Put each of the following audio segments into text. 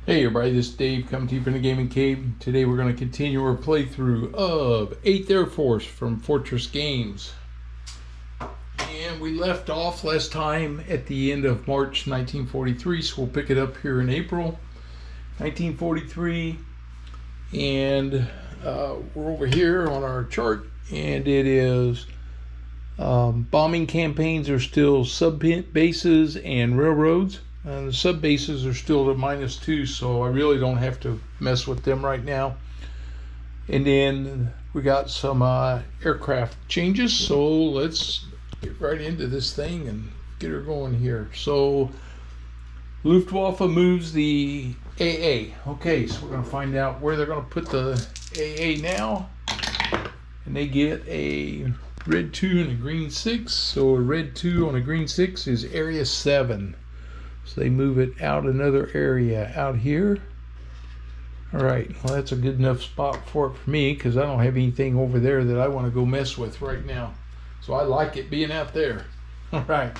Hey everybody, this is Dave coming to you from the Gaming Cave. Today we're going to continue our playthrough of 8th Air Force from Fortress Games. And we left off last time at the end of March 1943, so we'll pick it up here in April 1943. And we're over here on our chart, and it is bombing campaigns are still sub-bases and railroads. And the sub bases are still at -2, so I really don't have to mess with them right now. And then we got some aircraft changes, so let's get right into this thing and get her going here. So Luftwaffe moves the AA. Okay, so we're going to find out where they're going to put the AA now. And they get a red 2 and a green 6. So a red 2 on a green 6 is area 7. So they move it out another area out here. All right, well, that's a good enough spot for it for me because I don't have anything over there that I want to go mess with right now. So I like it being out there. All right,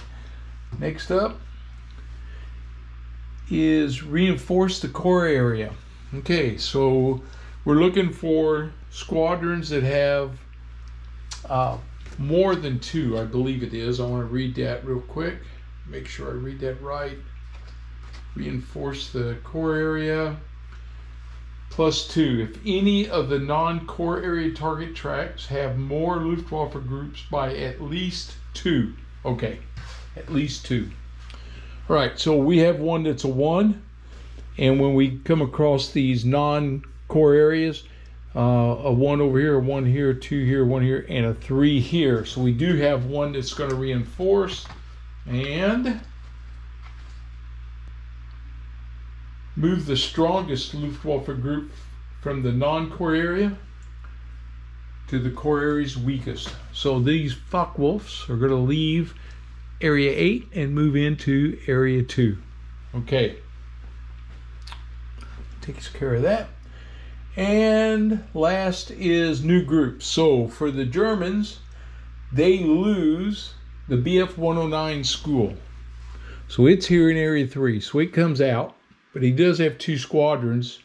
next up is reinforce the core area. Okay, so we're looking for squadrons that have more than 2, I believe it is. I want to read that real quick. Make sure I read that right. Reinforce the core area. +2. If any of the non-core area target tracks have more Luftwaffe groups by at least 2. Okay, at least 2. All right, so we have one that's a 1. And when we come across these non-core areas, a 1 over here, a 1 here, 2 here, 1 here, and a 3 here. So we do have one that's going to reinforce. And move the strongest Luftwaffe group from the non-core area to the core area's weakest. So these Focke-Wulfs are going to leave area 8 and move into area 2. Okay. Takes care of that. And last is new groups. So for the Germans, they lose the Bf 109 school. So it's here in area 3. So it comes out. But he does have 2 squadrons,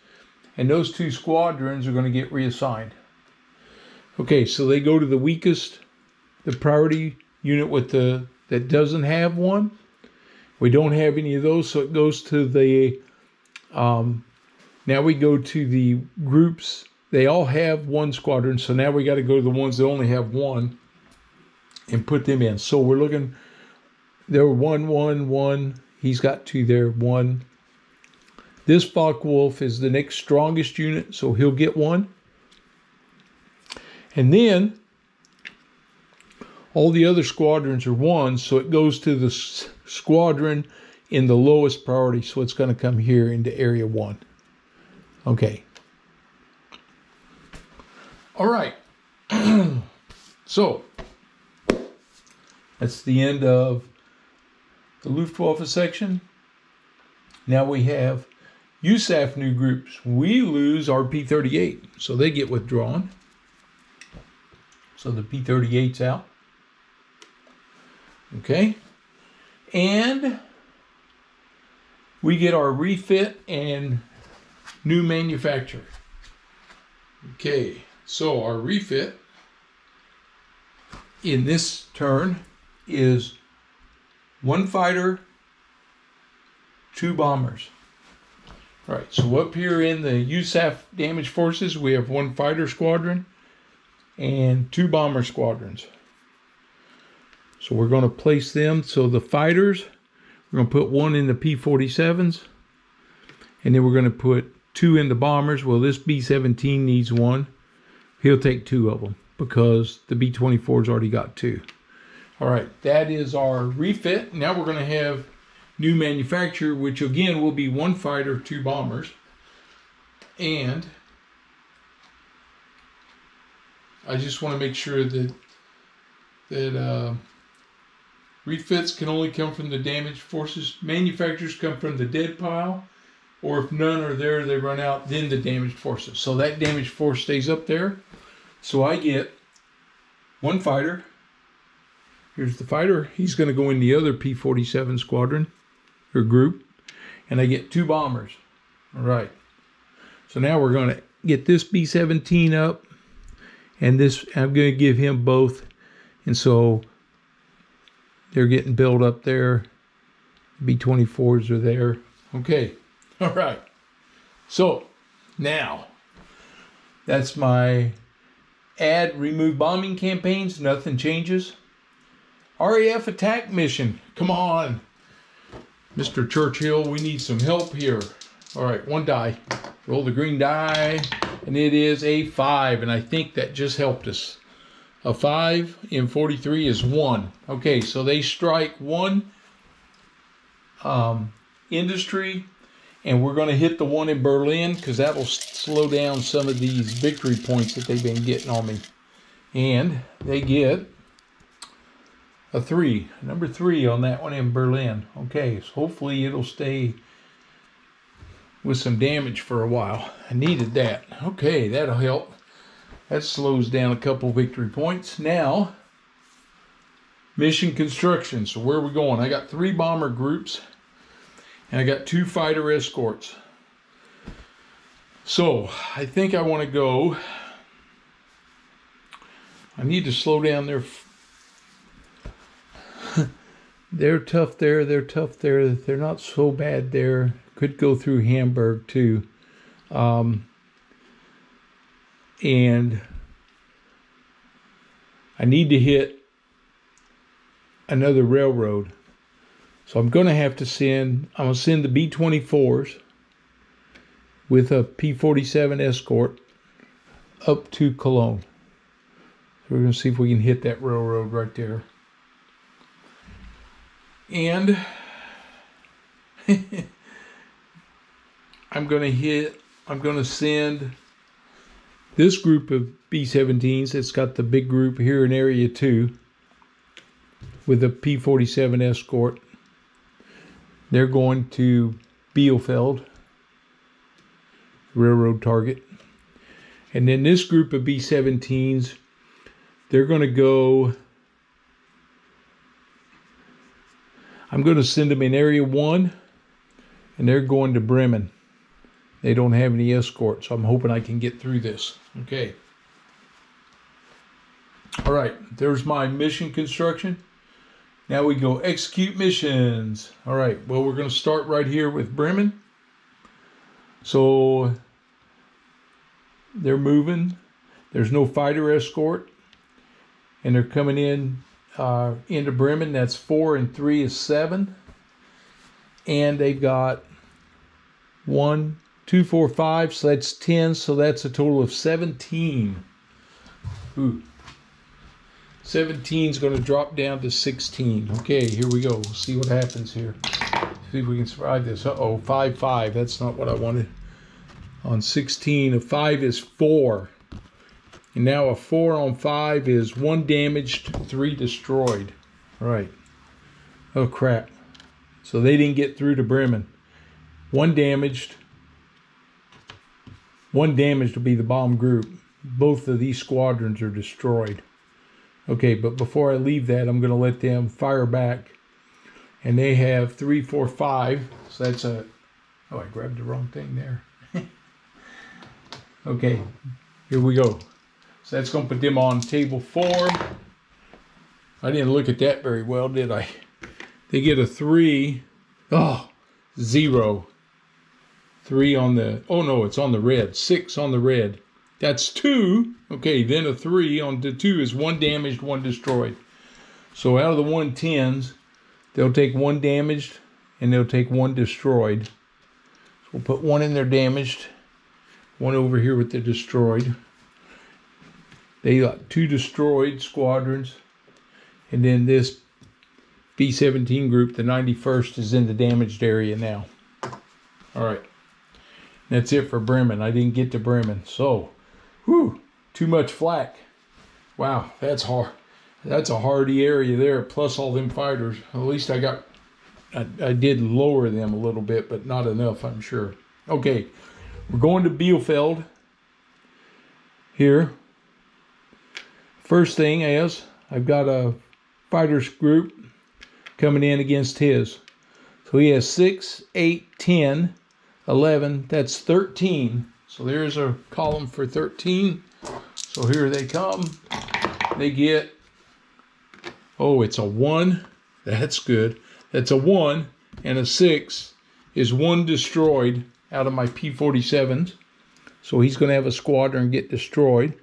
and those 2 squadrons are going to get reassigned. Okay, so they go to the weakest, the priority unit with that doesn't have one. We don't have any of those, so it goes to the, now we go to the groups. They all have 1 squadron, so now we got to go to the ones that only have 1 and put them in. So we're looking, there were 1, 1, 1. He's got 2 there, 1. This Focke-Wulf is the next strongest unit, so he'll get 1. And then all the other squadrons are 1, so it goes to the squadron in the lowest priority, so it's going to come here into area 1. Okay. All right. So that's the end of the Luftwaffe section. Now we have USAF new groups. We lose our P-38, so they get withdrawn. So the P-38's out. Okay. And we get our refit and new manufacture. Okay, so our refit in this turn is 1 fighter, 2 bombers. All right, so up here in the USAF damaged forces, we have 1 fighter squadron and 2 bomber squadrons. So we're going to place them. So the fighters, we're going to put 1 in the P-47s, and then we're going to put 2 in the bombers. Well, this B-17 needs 1. He'll take 2 of them because the B-24's already got 2. All right, that is our refit. Now we're going to have new manufacture, which again will be 1 fighter, 2 bombers. And I just want to make sure that refits can only come from the damaged forces. Manufactures come from the dead pile, or if none are there, they run out, then the damaged forces. So that damaged force stays up there. So I get 1 fighter. Here's the fighter. He's going to go in the other P-47 squadron or group. And I get 2 bombers. All right. So now we're going to get this B-17 up, and this, I'm going to give him both. And so they're getting built up there. B-24s are there. Okay. All right. So now that's my add remove bombing campaigns. Nothing changes. RAF attack mission. Come on, Mr. Churchill, we need some help here. All right, one die. Roll the green die, and it is a 5, and I think that just helped us. A 5 in 43 is 1. Okay, so they strike 1 industry, and we're going to hit the one in Berlin because that will slow down some of these victory points that they've been getting on me. And they get a 3, number 3 on that one in Berlin. Okay, so hopefully it'll stay with some damage for a while. I needed that. Okay, that'll help. That slows down a couple victory points. Now, mission construction. So where are we going? I got 3 bomber groups, and I got 2 fighter escorts. So I think I want to go. I need to slow down their. They're tough there. They're tough there. They're not so bad there. Could go through Hamburg too. And I need to hit another railroad. So I'm going to have to send, I'm going to send the B-24s with a P-47 escort up to Cologne. So we're going to see if we can hit that railroad right there. And I'm going to send this group of B-17s. It's got the big group here in Area 2 with a P-47 escort. They're going to Bielefeld, railroad target. And then this group of B-17s, they're going to go, I'm going to send them in Area 1, and they're going to Bremen. They don't have any escort, so I'm hoping I can get through this. Okay. All right, there's my mission construction. Now we go execute missions. All right, well, we're going to start right here with Bremen. So they're moving. There's no fighter escort, and they're coming in into Bremen. That's 4 and 3 is 7. And they've got 1, 2, 4, 5, so that's 10, so that's a total of 17. Ooh. 17 is going to drop down to 16. Okay, here we go. We'll see what happens here. See if we can survive this. Uh-oh, 5, 5. That's not what I wanted. On 16, a 5 is 4. And now a 4 on 5 is 1 damaged, 3 destroyed. All right. Oh, crap. So they didn't get through to Bremen. 1 damaged. 1 damaged will be the bomb group. Both of these squadrons are destroyed. Okay, but before I leave that, I'm going to let them fire back. And they have 3, 4, 5. So that's a... Oh, I grabbed the wrong thing there. Okay, here we go. So that's going to put them on table 4. I didn't look at that very well, did I? They get a 3. Oh, 0. 3 on the... Oh, no, it's on the red. 6 on the red. That's 2. Okay, then a 3 on the 2 is 1 damaged, 1 destroyed. So out of the 110s, they'll take 1 damaged and they'll take 1 destroyed. So we'll put 1 in there damaged, 1 over here with the destroyed. They got 2 destroyed squadrons, and then this B-17 group, the 91st, is in the damaged area now. All right, that's it for Bremen. I didn't get to Bremen, so whew, too much flak. Wow, that's hard. That's a hardy area there, plus all them fighters. At least I did lower them a little bit, but not enough, I'm sure. Okay, we're going to Bielefeld here. First thing is, I've got a fighters group coming in against his. So he has 6, 8, 10, 11, that's 13. So there's a column for 13. So here they come. They get, oh, it's a 1. That's good. That's a 1 and a 6 is 1 destroyed out of my P-47s. So he's going to have a squadron get destroyed.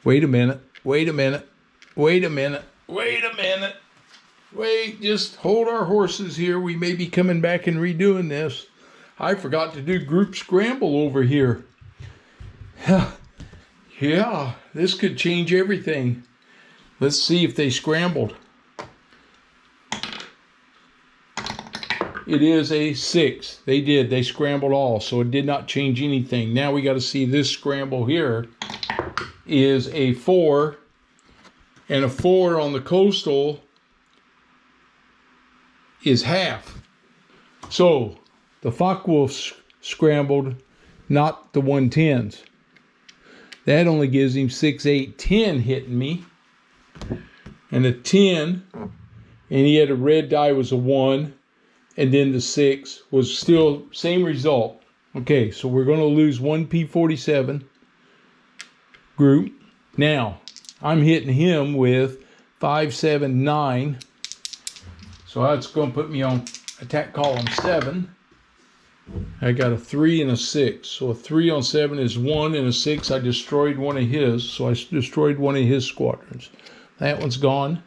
Wait a minute. Wait a minute. Wait a minute. Wait a minute. Wait, just hold our horses here. We may be coming back and redoing this. I forgot to do group scramble over here. Yeah, this could change everything. Let's see if they scrambled. It is a 6. They did. They scrambled all, so it did not change anything. Now we got to see this scramble here is a 4, and a 4 on the coastal is half. So the Focke-Wulf scrambled, not the 110s. That only gives him 6, 8, 10 hitting me. And a 10, and he had a red die was a 1, and then the 6 was still same result. Okay, so we're going to lose 1 P-47 group. Now, I'm hitting him with 5, 7, 9. So that's going to put me on attack column 7. I got a 3 and a 6. So a 3 on 7 is 1, and a 6 I destroyed one of his. So I destroyed one of his squadrons. That one's gone.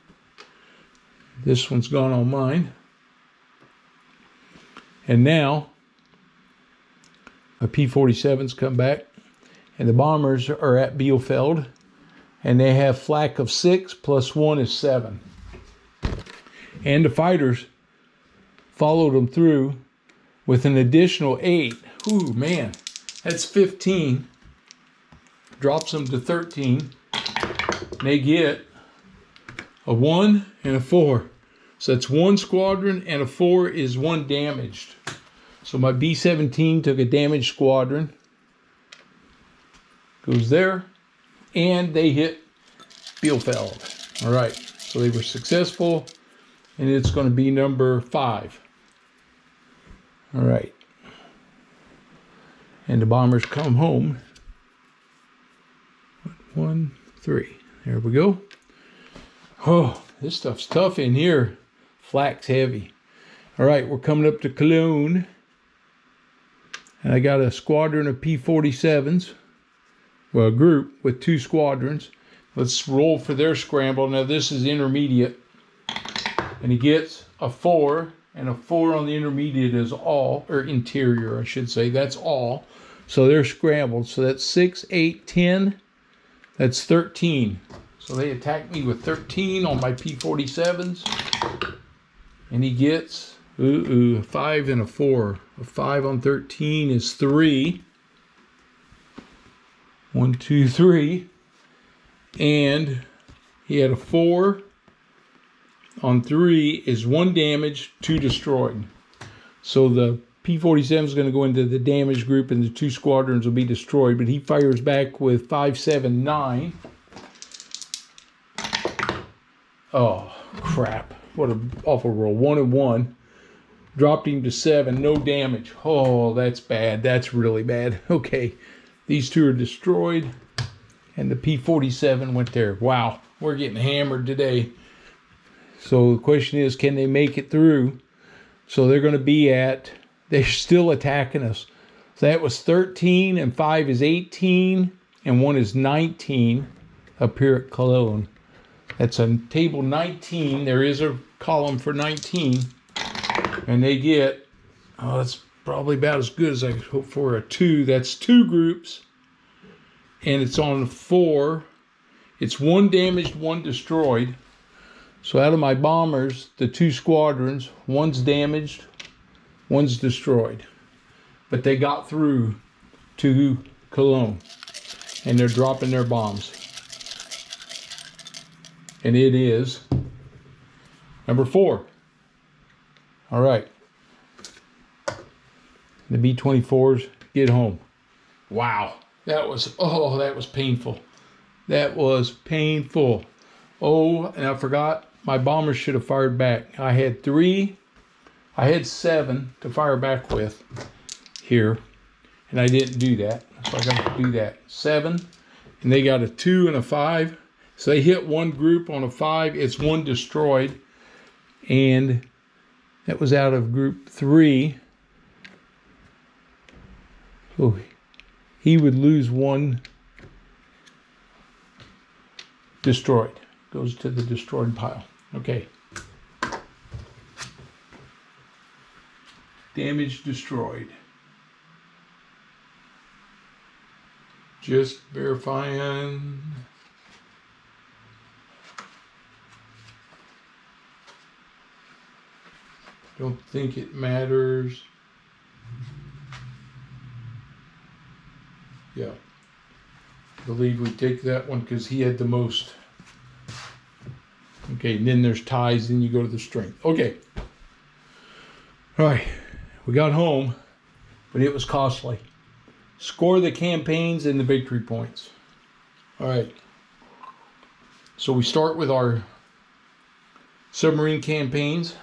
This one's gone on mine. And now my P-47s come back, and the bombers are at Bielefeld, and they have flak of 6 plus 1 is 7. And the fighters followed them through with an additional 8. Ooh, man, that's 15. Drops them to 13. They get a 1 and a 4. So that's 1 squadron, and a 4 is 1 damaged. So my B-17 took a damaged squadron. Goes there. And they hit Bielefeld. All right. So they were successful. And it's going to be number 5. All right. And the bombers come home. 1, 3. There we go. Oh, this stuff's tough in here. Flak's heavy. All right, we're coming up to Cologne. And I got a squadron of P-47s. Well, a group with 2 squadrons. Let's roll for their scramble. Now, this is intermediate. And he gets a 4. And a 4 on the intermediate is all. Or interior, I should say. That's all. So they're scrambled. So that's 6, 8, 10. That's 13. So they attacked me with 13 on my P-47s. And he gets a 5 and a 4. A 5 on 13 is 3. 1, 2, 3. And he had a 4 on 3 is 1 damage, 2 destroyed. So the P-47 is going to go into the damage group, and the 2 squadrons will be destroyed. But he fires back with 5, 7, 9. Oh, crap. What an awful roll. 1 and 1. Dropped him to 7. No damage. Oh, that's bad. That's really bad. Okay. These 2 are destroyed. And the P-47 went there. Wow. We're getting hammered today. So the question is, can they make it through? So they're going to be at... They're still attacking us. So that was 13, and 5 is 18, and 1 is 19 up here at Cologne. That's on table 19. There is a column for 19. And they get, oh, that's probably about as good as I could hope for, a 2. That's 2 groups. And it's on 4. It's 1 damaged, 1 destroyed. So out of my bombers, the 2 squadrons, 1's damaged, 1's destroyed. But they got through to Cologne. And they're dropping their bombs. And it is number 4. All right. The B-24s get home. Wow. That was painful. That was painful. Oh, and I forgot, my bombers should have fired back. I had 3 I had 7 to fire back with here, and I didn't do that. So I got to do that. 7, and they got a 2 and a 5. So they hit one group on a 5. It's 1 destroyed, and that was out of group 3. So he would lose 1 destroyed. Goes to the destroyed pile. Okay. Damage destroyed. Just verifying. Don't think it matters. Yeah. I believe we take that one because he had the most. Okay, and then there's ties, then you go to the strength. Okay. All right. We got home, but it was costly. Score the campaigns and the victory points. All right. So we start with our submarine campaigns.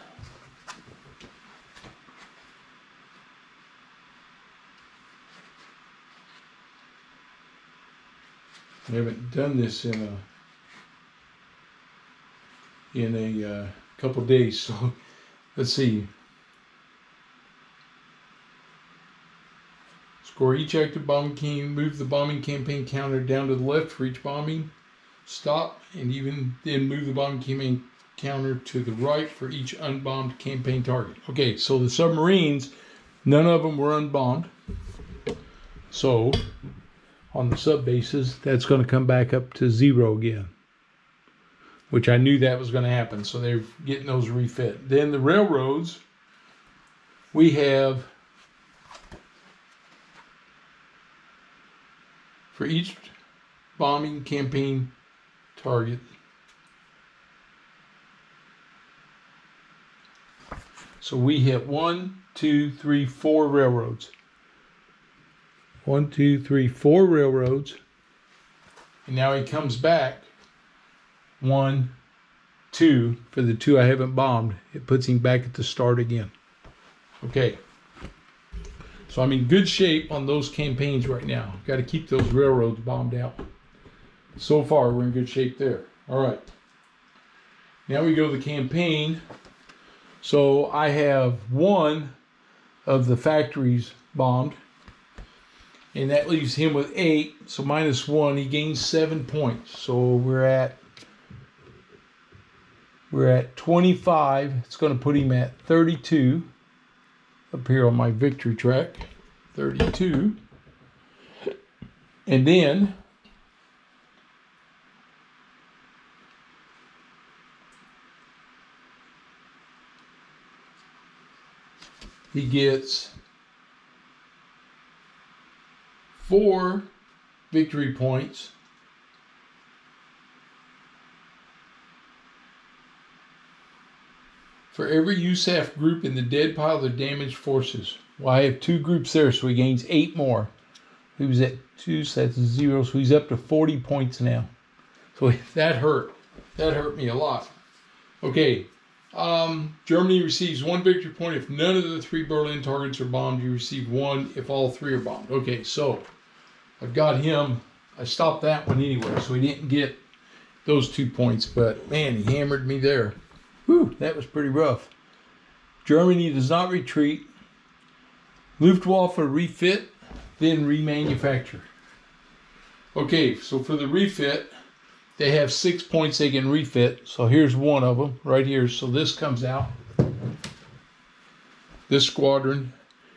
I haven't done this in a couple days, so let's see. Score each active bombing campaign. Move the bombing campaign counter down to the left for each bombing. Stop, and then move the bombing campaign counter to the right for each unbombed campaign target. Okay, so the submarines, none of them were unbombed. So on the sub bases, that's going to come back up to 0 again, which I knew that was going to happen. So they're getting those refit. Then the railroads, we have for each bombing campaign target, so we hit 1, 2, 3, 4 railroads. 1, 2, 3, 4 railroads. And now he comes back 1, 2 for the 2 I haven't bombed. It puts him back at the start again. Okay. So I'm in good shape on those campaigns right now. Got to keep those railroads bombed out. So far, we're in good shape there. All right. Now we go to the campaign. So I have 1 of the factories bombed, and that leaves him with 8. So minus 1, he gains 7 points. So we're at 25. It's going to put him at 32 up here on my victory track. 32. And then he gets 4 victory points for every USAF group in the dead pile of damaged forces. Well, I have 2 groups there, so he gains 8 more. He was at 2, so that's 0, so he's up to 40 points now. So that hurt. That hurt me a lot. Okay. Germany receives 1 victory point if none of the 3 Berlin targets are bombed. You receive 1 if all 3 are bombed. Okay, so I've got him. I stopped that one anyway, so he didn't get those 2 points. But man, he hammered me there. Whew, that was pretty rough. Germany does not retreat. Luftwaffe refit, then remanufacture. Okay, so for the refit, they have 6 points they can refit. So here's one of them right here. So this comes out. This squadron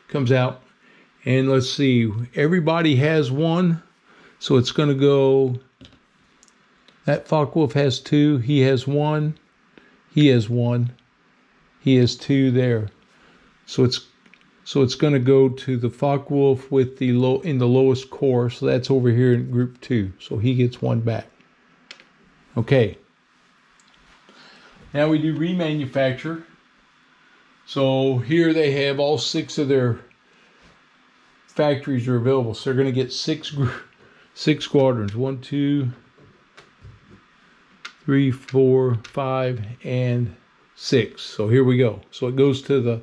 comes out. And let's see, everybody has 1. So it's going to go, that Focke-Wulf has 2. He has 1. He has 1. He has 2 there. So it's going to go to the Focke-Wulf with the in the lowest corps. So that's over here in group 2. So he gets 1 back. Okay. Now we do remanufacture. So here they have all 6 of their factories are available. So they're going to get 6 squadrons. 1, 2, 3, 4, 5, and 6. So here we go. So it goes to the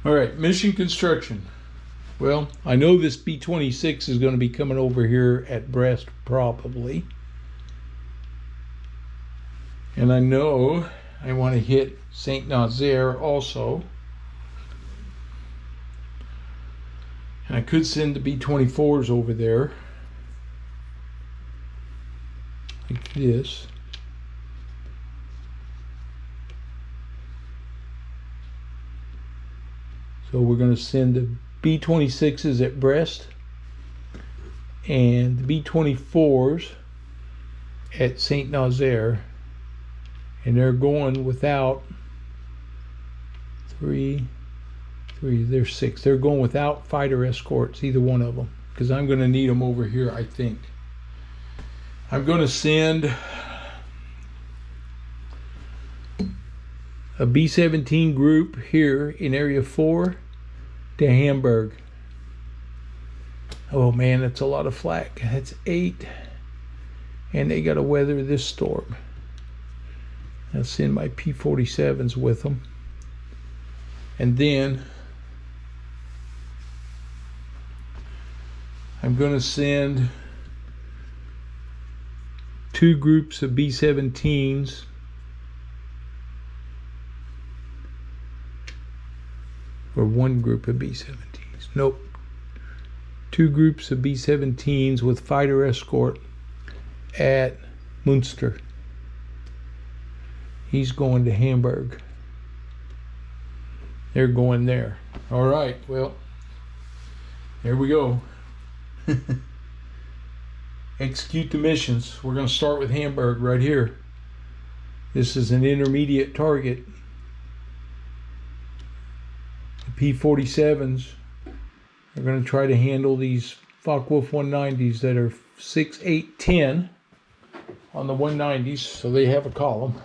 All right, mission construction. Well, I know this B-26 is going to be coming over here at Brest probably. And I know I want to hit Saint Nazaire also. And I could send the B-24s over there. Like this. So we're going to send the B-26s at Brest and the B-24s at Saint Nazaire, and they're going without there's 6. They're going without fighter escorts, either one of them, because I'm going to need them over here, I think. I'm going to send a B-17 group here in Area 4 to Hamburg. Oh man, that's a lot of flak. That's 8. And they got to weather this storm. I'll send my P-47s with them. And then I'm going to send 2 groups of B-17s or 1 group of B-17s. Nope. 2 groups of B-17s with fighter escort at Münster. He's going to Hamburg. They're going there. All right, well, here we go. Execute the missions. We're going to start with Hamburg right here. This is an intermediate target. The P-47s are going to try to handle these Focke-Wulf 190s that are 6, 8, 10 on the 190s, so they have a column.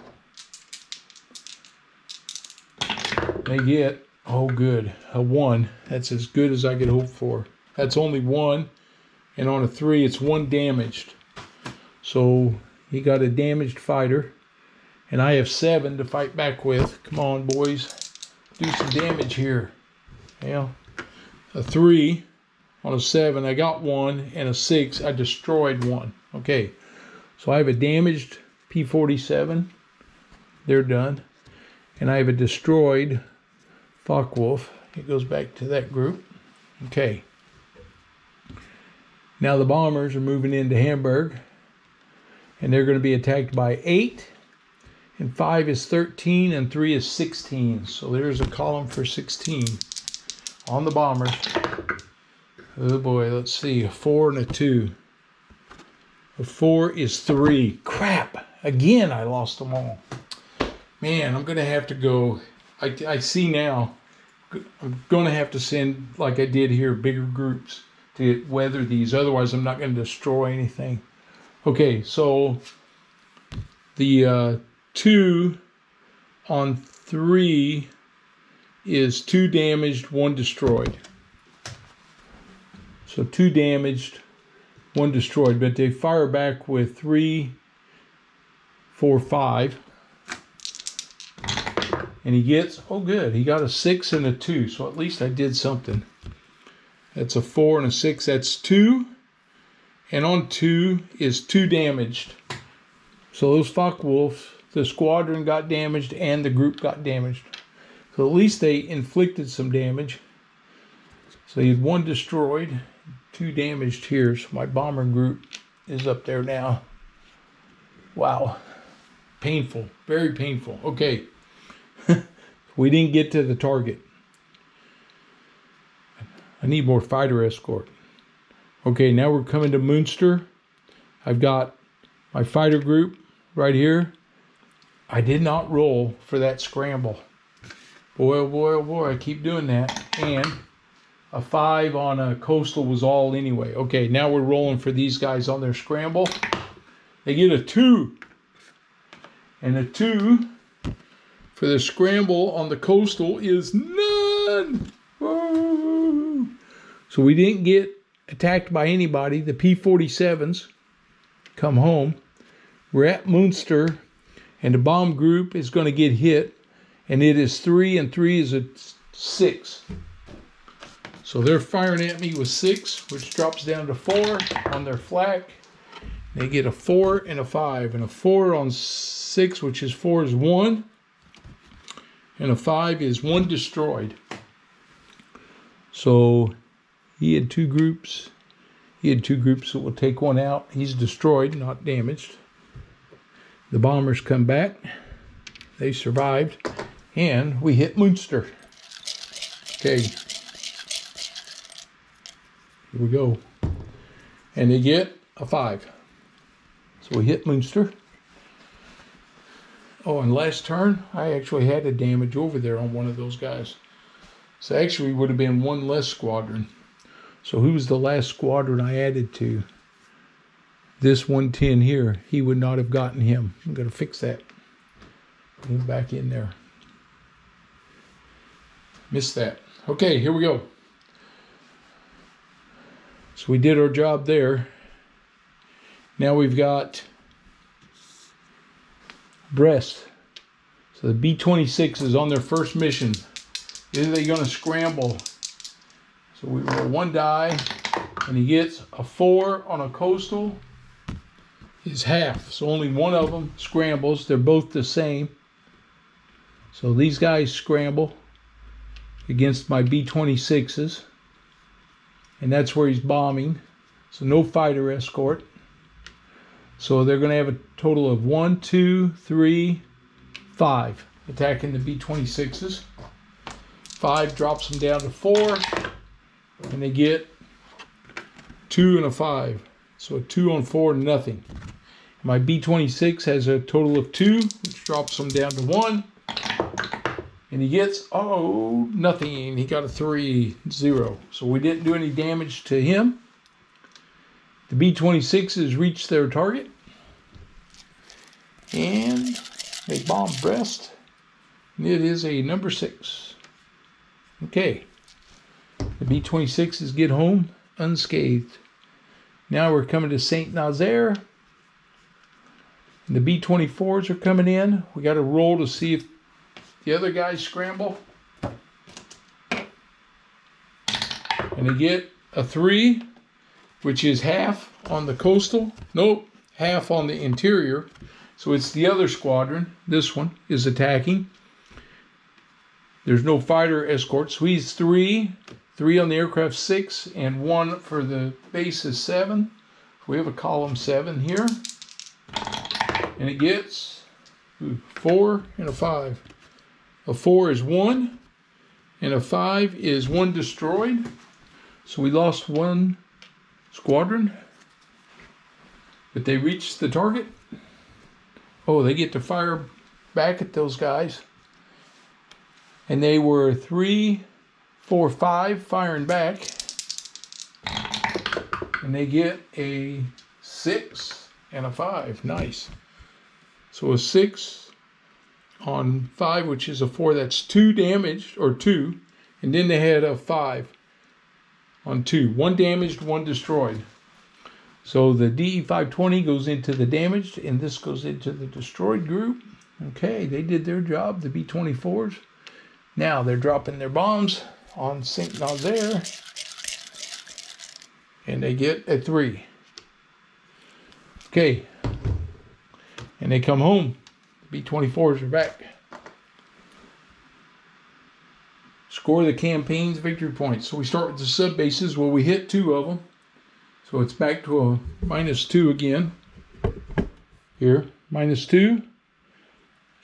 They get, oh good, a 1. That's as good as I could hope for. That's only 1, and on a 3 it's 1 damaged. So he got a damaged fighter, and I have 7 to fight back with. Come on, boys, do some damage here. Yeah, a 3 on a 7 I got 1, and a 6 I destroyed 1. Okay, so I have a damaged P-47. They're done. And I have a destroyed Focke-Wulf. It goes back to that group. Okay. Now the bombers are moving into Hamburg, and they're going to be attacked by 8, and 5 is 13, and 3 is 16. So there's a column for 16 on the bombers. Oh boy, let's see, a 4 and a 2. A 4 is 3. Crap! Again, I lost them all. Man, I'm going to have to go. I see now. I'm going to have to send, like I did here, bigger groups to weather these. Otherwise, I'm not going to destroy anything. Okay, so the 2 on 3 is 2 damaged, 1 destroyed. So 2 damaged, 1 destroyed. But they fire back with 3, 4, 5. And he gets, oh good, he got a 6 and a 2. So at least I did something. That's a 4 and a 6. That's 2. And on 2 is 2 damaged. So those Focke-Wulfs, the squadron got damaged and the group got damaged. So at least they inflicted some damage. So you had 1 destroyed, 2 damaged here. So my bomber group is up there now. Wow. Painful. Very painful. Okay. We didn't get to the target. I need more fighter escort. Okay, now we're coming to Münster. I've got my fighter group right here. I did not roll for that scramble. Boy, oh boy, oh boy, I keep doing that. And a 5 on a coastal was all anyway. Okay, now we're rolling for these guys on their scramble. They get a 2. And a 2 for the scramble on the coastal is none. Whoa. So we didn't get attacked by anybody. The P-47s come home. We're at Münster, and the bomb group is going to get hit, and it is 3, and 3 is a 6. So they're firing at me with 6, which drops down to 4 on their flak. They get a 4 and a 5. And a 4 on 6, which is 4, is 1. And a 5 is 1 destroyed. So he had 2 groups. He had 2 groups that will take 1 out. He's destroyed, not damaged. The bombers come back. They survived. And we hit Munster. Okay. Here we go. And they get a 5. So we hit Munster. Oh, and last turn, I actually had a damage over there on one of those guys. So actually would have been 1 less squadron. So who was the last squadron I added to? This 110 here. He would not have gotten him. I'm going to fix that. Move back in there. Missed that. Okay, here we go. So we did our job there. Now we've got Brest. So the B-26 is on their first mission. Is they going to scramble? So we roll 1 die, and he gets a 4 on a coastal. Is half. So only one of them scrambles. They're both the same. So these guys scramble against my B-26s. And that's where he's bombing. So no fighter escort. So they're going to have a total of 1, 2, 3, 5 attacking the B-26s. 5 drops them down to 4. And they get 2 and a 5. So a 2 on 4, nothing. My B-26 has a total of 2, which drops them down to 1. And he gets, oh, nothing. He got a 3, 0. So we didn't do any damage to him. The B-26s reached their target. And they bomb Brest. And it is a number 6. Okay. The B-26s get home unscathed. Now we're coming to Saint Nazaire. And the B-24s are coming in. We got to roll to see if the other guys scramble. And they get a 3, which is half on the coastal. Nope, half on the interior. So it's the other squadron. This one is attacking. There's no fighter escort. So he's 3. 3 on the aircraft 6, and 1 for the base is 7. We have a column 7 here. And it gets 4 and a 5. A 4 is 1, and a 5 is 1 destroyed. So we lost 1 squadron, but they reached the target. Oh, they get to fire back at those guys. And they were 3, 4, 5 firing back. And they get a 6 and a 5. Nice. So a 6 on 5, which is a 4, that's 2 damaged, or 2. And then they had a 5 on 2. 1 damaged, 1 destroyed. So the DE-520 goes into the damaged, and this goes into the destroyed group. Okay, they did their job, the B-24s. Now they're dropping their bombs on Saint Nazaire, and they get a 3. Okay, and they come home. The B-24s are back. Score the campaign's victory points. So we start with the sub bases. Well, we hit 2 of them. So it's back to a -2 again. Here, -2.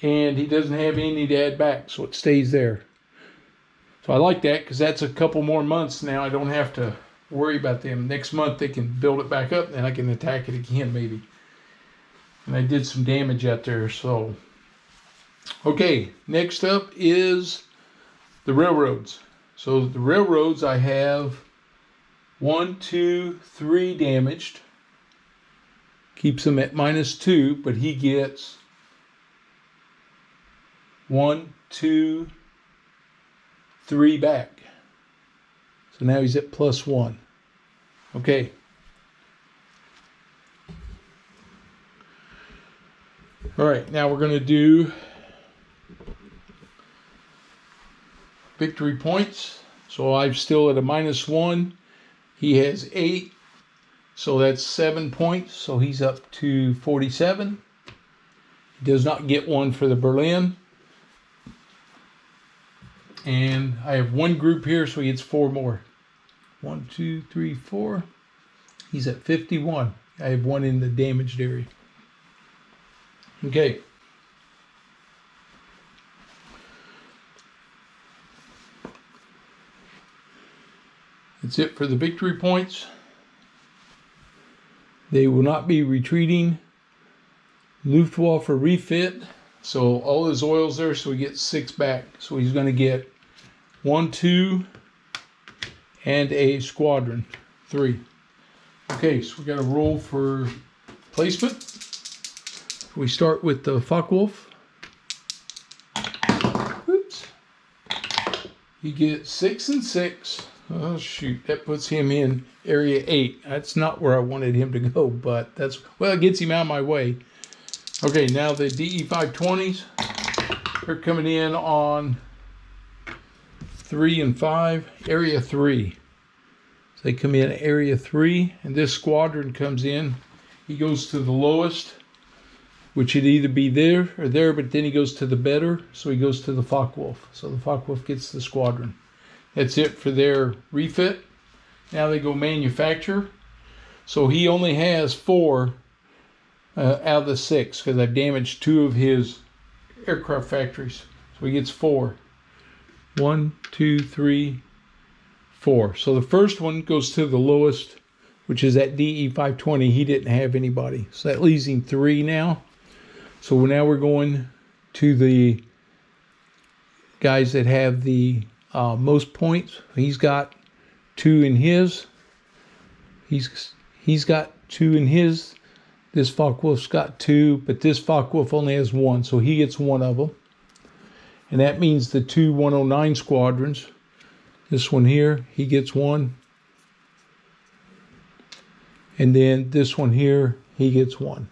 And he doesn't have any to add back, so it stays there. So I like that because that's a couple more months now. I don't have to worry about them. Next month they can build it back up, and then I can attack it again maybe. And I did some damage out there, so. Okay, next up is the railroads. So the railroads, I have 1, 2, 3 damaged. Keeps him at -2, but he gets 1, 2, 3 back. So now he's at +1. Okay. All right, now we're going to do victory points. So I'm still at a -1. He has 8. So that's 7 points. So he's up to 47. He does not get one for the Berlin. And I have one group here, so he gets 4 more. 1, 2, 3, 4. He's at 51. I have one in the damaged area. Okay. That's it for the victory points. They will not be retreating. Luftwaffe refit. So all his oil's there, so he gets 6 back. So he's going to get 1, 2, and a squadron. 3. Okay, so we got a roll for placement. We start with the Focke-Wulf. Oops. He gets 6 and 6. Oh shoot, that puts him in area 8. That's not where I wanted him to go, but that's, well, it gets him out of my way. Okay, now the DE-520s, they're coming in on 3 and 5, area 3. So they come in area 3, and this squadron comes in. He goes to the lowest, which would either be there or there, but then he goes to the better, so he goes to the Focke-Wulf. So the Focke-Wulf gets the squadron. That's it for their refit. Now they go manufacture. So he only has 4 out of the 6 because I've damaged 2 of his aircraft factories. So he gets 4. 1, 2, 3, 4. So the first one goes to the lowest, which is that DE-520. He didn't have anybody. So that leaves him 3 now. So now we're going to the guys that have the most points. He's got 2 in his. He's got 2 in his. This Focke-Wulf's got 2, but this Focke-Wulf only has 1, so he gets 1 of them. And that means the 2 109 squadrons. This one here, he gets 1. And then this one here, he gets 1.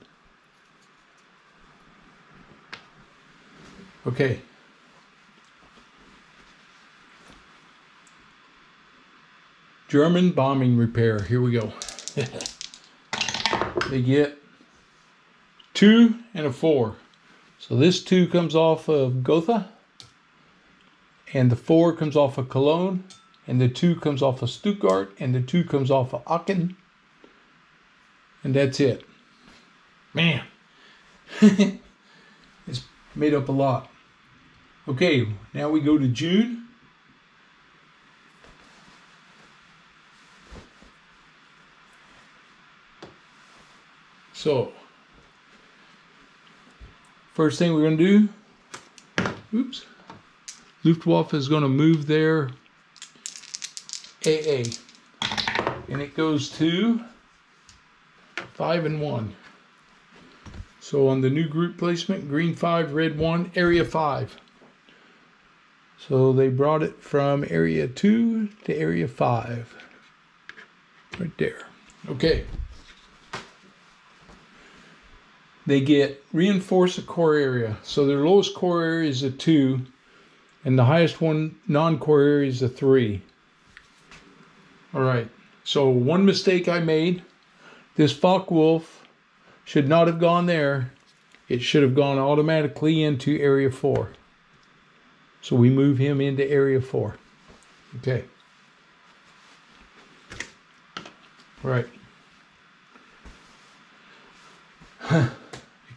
Okay. German bombing repair. Here we go. They get 2 and a 4. So this 2 comes off of Gotha, and the 4 comes off of Cologne, and the 2 comes off of Stuttgart, and the 2 comes off of Aachen. And that's it. Man. It's made up a lot. Okay, now we go to June. So, first thing we're going to do, Luftwaffe is going to move their AA. And it goes to 5 and 1. So on the new group placement, green 5, red 1, area 5. So they brought it from area 2 to area 5. Right there. Okay. They get reinforce a core area. So their lowest core area is a 2, and the highest one non-core area is a 3. All right. So one mistake I made. This Focke-Wulf should not have gone there. It should have gone automatically into area 4. So we move him into area 4. Okay. All right.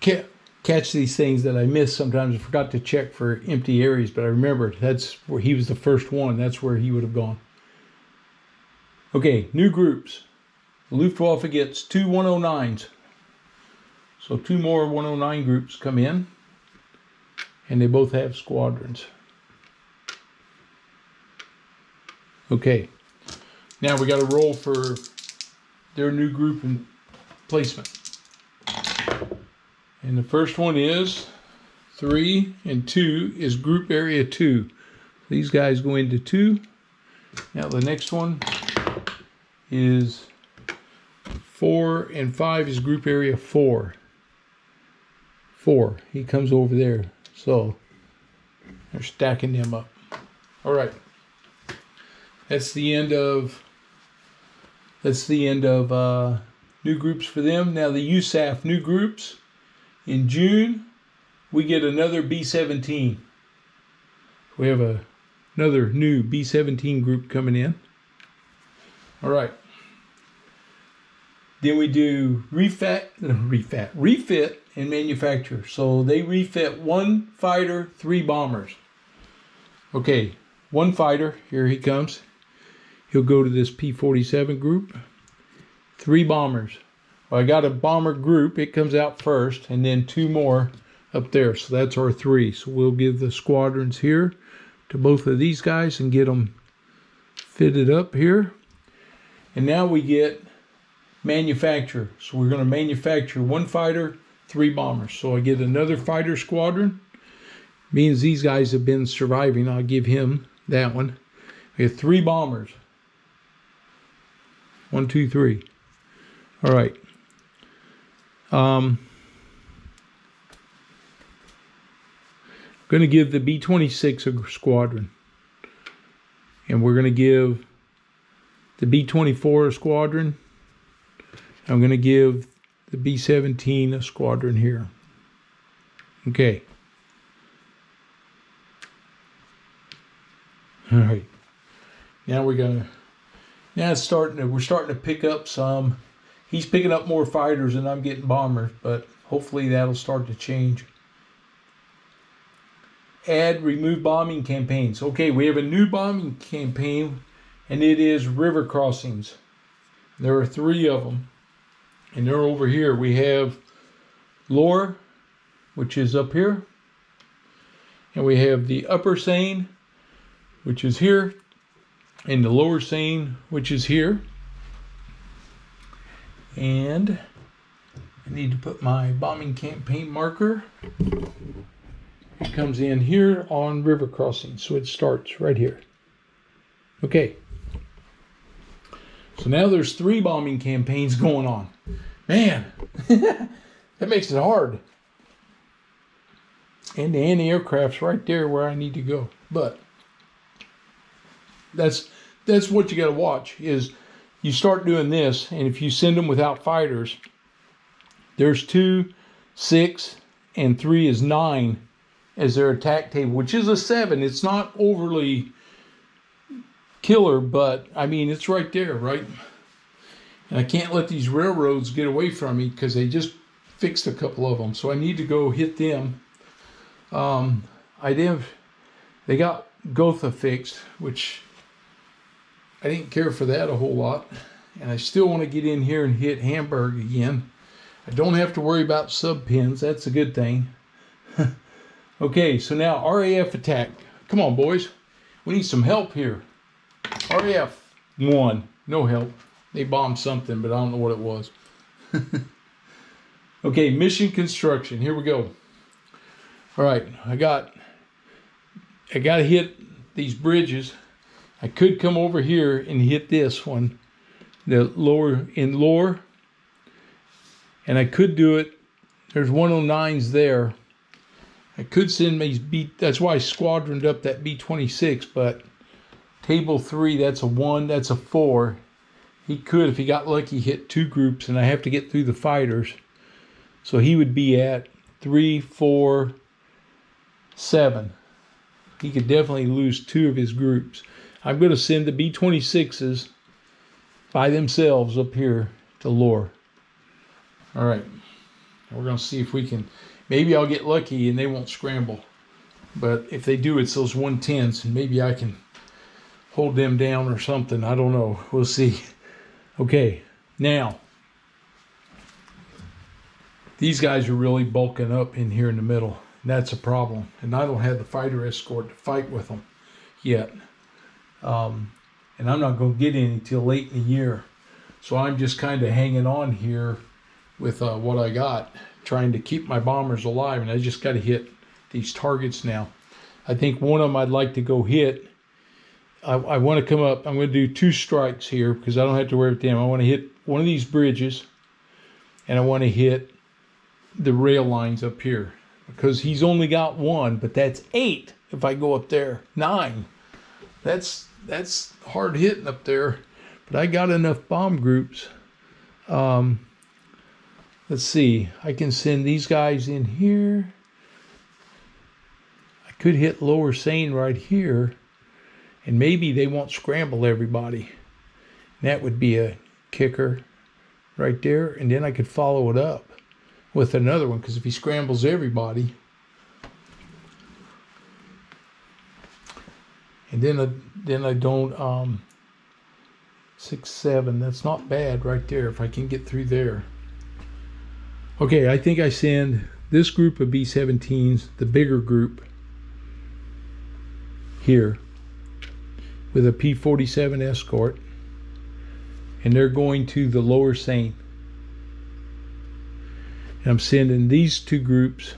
Can't catch these things that I miss sometimes. I forgot to check for empty areas, but I remembered that's where he was the first one. That's where he would have gone. Okay, new groups. Luftwaffe gets 2 109s. So 2 more 109 groups come in, and they both have squadrons. Okay, now we got to roll for their new group and placement. And the first one is 3 and 2 is group area 2. These guys go into 2. Now the next one is 4 and 5 is group area 4. 4. He comes over there. So they're stacking them up. All right. that's the end of new groups for them. Now the USAF new groups in June, we get another B-17. We have another new B-17 group coming in. All right. Then we do refit and manufacture. So they refit 1 fighter, 3 bombers. Okay, 1 fighter, here he comes. He'll go to this P-47 group. 3 bombers. Well, I got a bomber group. It comes out first, and then 2 more up there. So that's our 3. So we'll give the squadrons here to both of these guys and get them fitted up here. And now we get manufacture. So we're going to manufacture 1 fighter, 3 bombers. So I get another fighter squadron. Means these guys have been surviving. I'll give him that one. We have 3 bombers. 1, 2, 3. All right. Going to give the B-26 a squadron. And we're going to give the B-24 a squadron. I'm going to give the B-17 a squadron here. Okay. All right. Now we're starting to pick up some. He's picking up more fighters and I'm getting bombers, but hopefully that'll start to change. Add remove bombing campaigns. Okay, we have a new bombing campaign, and it is river crossings. There are 3 of them, and they're over here. We have Lower, which is up here, and we have the Upper Seine, which is here, and the Lower Seine, which is here. And I need to put my bombing campaign marker. It comes in here on river crossing, so it starts right here. Okay. So now there's 3 bombing campaigns going on. Man, that makes it hard. And the anti-aircraft's right there where I need to go. But that's what you got to watch is you start doing this, and if you send them without fighters, there's 2, 6, and 3 is 9 as their attack table, which is a 7. It's not overly killer, but I mean, it's right there, right? And I can't let these railroads get away from me because they just fixed a couple of them. So I need to go hit them. They got Gotha fixed, which I didn't care for that a whole lot. And I still want to get in here and hit Hamburg again. I don't have to worry about sub pins. That's a good thing. Okay, so now RAF attack. Come on, boys. We need some help here. RAF 1. No help. They bombed something, but I don't know what it was. Okay, mission construction. Here we go. All right, I got to hit these bridges. I could come over here and hit this one, the lower, and I could do it. There's 109s there. I could send these that's why I squadroned up that B-26, but table 3, that's a 1, that's a 4. He could, if he got lucky, hit 2 groups, and I have to get through the fighters. So he would be at 3, 4, 7. He could definitely lose 2 of his groups. I'm going to send the B-26s by themselves up here to Lower. All right. We're going to see if we can. Maybe I'll get lucky and they won't scramble. But if they do, it's those 110s, and maybe I can hold them down or something. I don't know. We'll see. Okay. Now, these guys are really bulking up in here in the middle. And that's a problem. And I don't have the fighter escort to fight with them yet. And I'm not going to get any till late in the year. So I'm just kind of hanging on here with what I got, trying to keep my bombers alive. And I just got to hit these targets now. I think one of them I'd like to go hit. I want to come up. I'm going to do 2 strikes here because I don't have to worry with them. I want to hit one of these bridges, and I want to hit the rail lines up here because he's only got 1, but that's 8 if I go up there. 9. That's that's hard hitting up there. But I got enough bomb groups. Let's see. I can send these guys in here. I could hit Lower Seine right here. And maybe they won't scramble everybody. That would be a kicker right there. And then I could follow it up with another one, because if he scrambles everybody, and then I don't 6, 7. That's not bad right there if I can get through there. Okay, I think I send this group of B-17s, the bigger group, here with a P-47 escort, and they're going to the Lower Seine. And I'm sending these two groups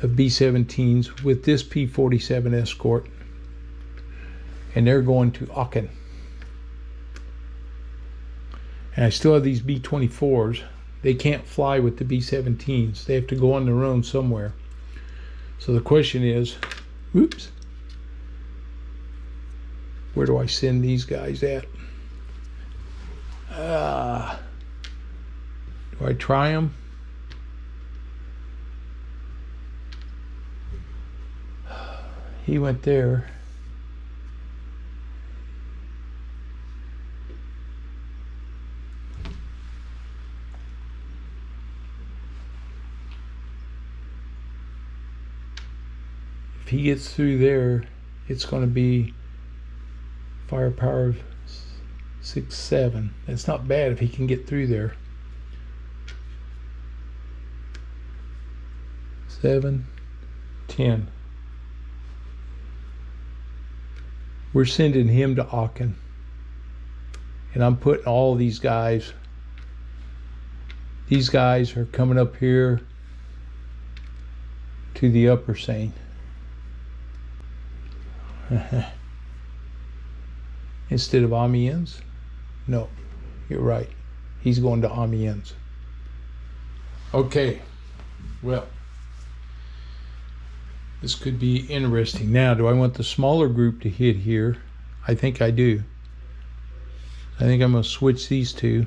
of B-17s with this P-47 escort, and they're going to Aachen. And I still have these B-24s. They can't fly with the B-17s. They have to go on their own somewhere. So the question is, oops, where do I send these guys at? Do I try them? He went there. If he gets through there, it's going to be firepower of 6, 7. That's not bad if he can get through there. 7, 10. We're sending him to Aachen. And I'm putting all these guys. These guys are coming up here to the Upper Seine. Instead of Amiens? No, you're right. He's going to Amiens. Okay, well, this could be interesting. Now, do I want the smaller group to hit here? I think I do. I think I'm going to switch these two.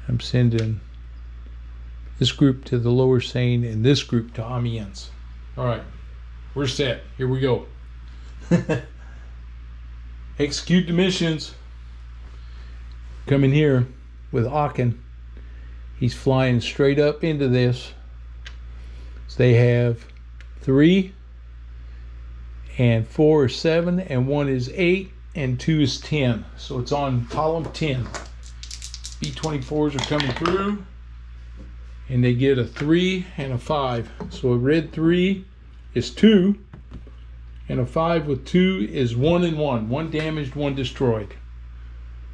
I'm sending this group to the Lower Seine and this group to Amiens. All right, we're set. Here we go. Execute the missions. Coming here with Aachen. He's flying straight up into this. So they have 3 and 4 is 7 and 1 is 8 and 2 is 10. So it's on column 10. B-24s are coming through and they get a 3 and a 5. So a red 3 is 2. And a 5 with 2 is 1 and 1. 1 damaged, 1 destroyed.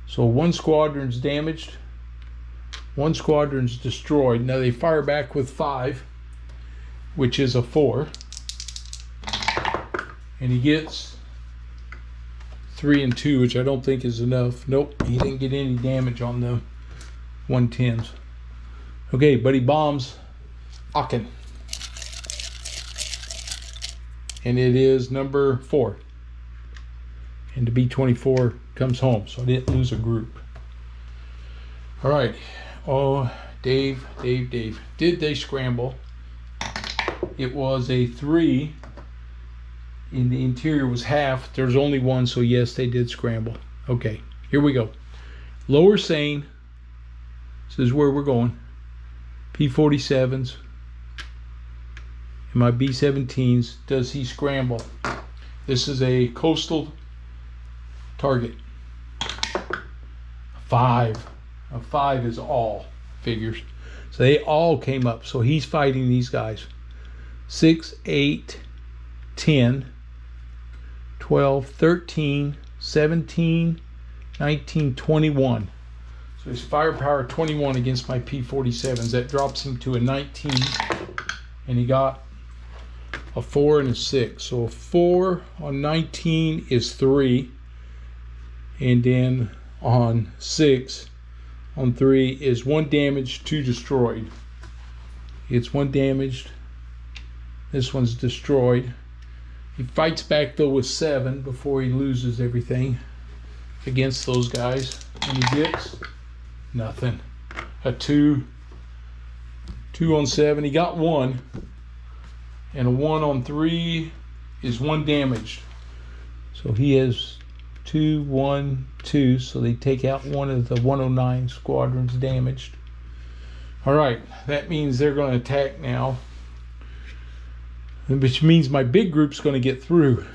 So 1 squadron's damaged, 1 squadron's destroyed. Now they fire back with 5, which is a 4. And he gets 3 and 2, which I don't think is enough. Nope, he didn't get any damage on the 110s. Okay, but he bombs Aachen. And it is number 4. And the B-24 comes home, so I didn't lose a group. All right. Oh, Dave. Did they scramble? It was a 3. In the interior was half. There's only 1, so yes, they did scramble. Okay, here we go. Lower Seine. This is where we're going. P-47s. And my B-17s, does he scramble? This is a coastal target. 5. A 5 is all figures. So they all came up. So he's fighting these guys. 6, 8, 10, 12, 13, 17, 19, 21. So his firepower 21 against my P-47s. That drops him to a 19. And he got a 4 and a 6. So a 4 on 19 is 3. And then on 6 on 3 is 1 damaged, 2 destroyed. It's 1 damaged. This one's destroyed. He fights back though with 7 before he loses everything against those guys. And he gets nothing. A 2. 2 on 7. He got 1. And a 1 on 3 is 1 damaged. So he has 2, 1, 2. So they take out one of the 109 squadrons damaged. Alright, that means they're going to attack now. Which means my big group's going to get through.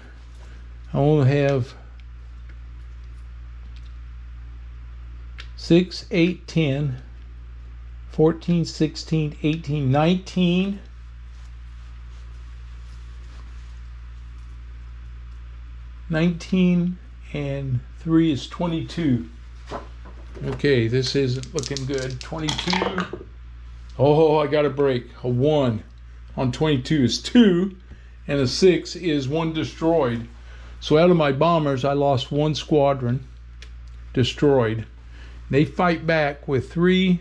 I only have 6, 8, 10, 14, 16, 18, 19. 19 and 3 is 22. Okay, this isn't looking good. 22. Oh, I got a break. A 1 on 22 is 2, and a 6 is 1 destroyed. So out of my bombers, I lost 1 squadron destroyed. They fight back with 3,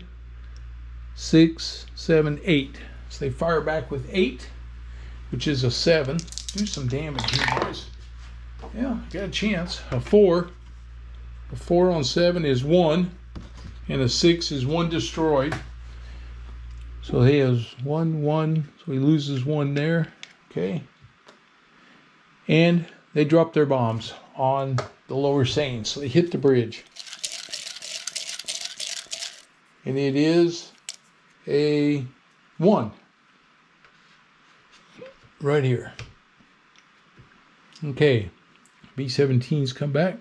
6, 7, 8. So they fire back with 8, which is a 7. Do some damage here, boys. Yeah, got a chance. A 4. A 4 on 7 is 1, and a 6 is 1 destroyed. So he has 1, 1, so he loses 1 there. Okay. And they drop their bombs on the lower Seine, so they hit the bridge. And it is a 1. Right here. Okay. B-17s come back.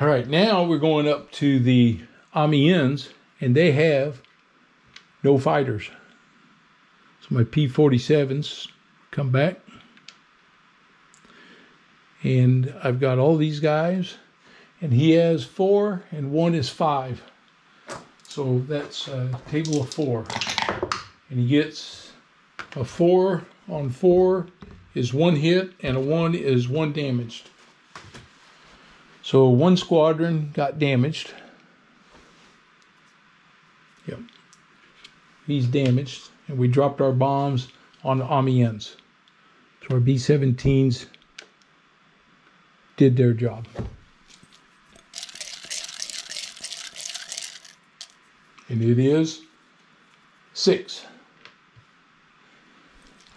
All right, now we're going up to the Amiens, and they have no fighters. So my P-47s come back. And I've got all these guys, and he has 4, and 1 is 5. So that's a table of 4. And he gets a 4 on 4 is 1 hit, and a 1 is 1 damaged. So 1 squadron got damaged. Yep. He's damaged, and we dropped our bombs on Amiens. So our B-17s did their job. And it is 6.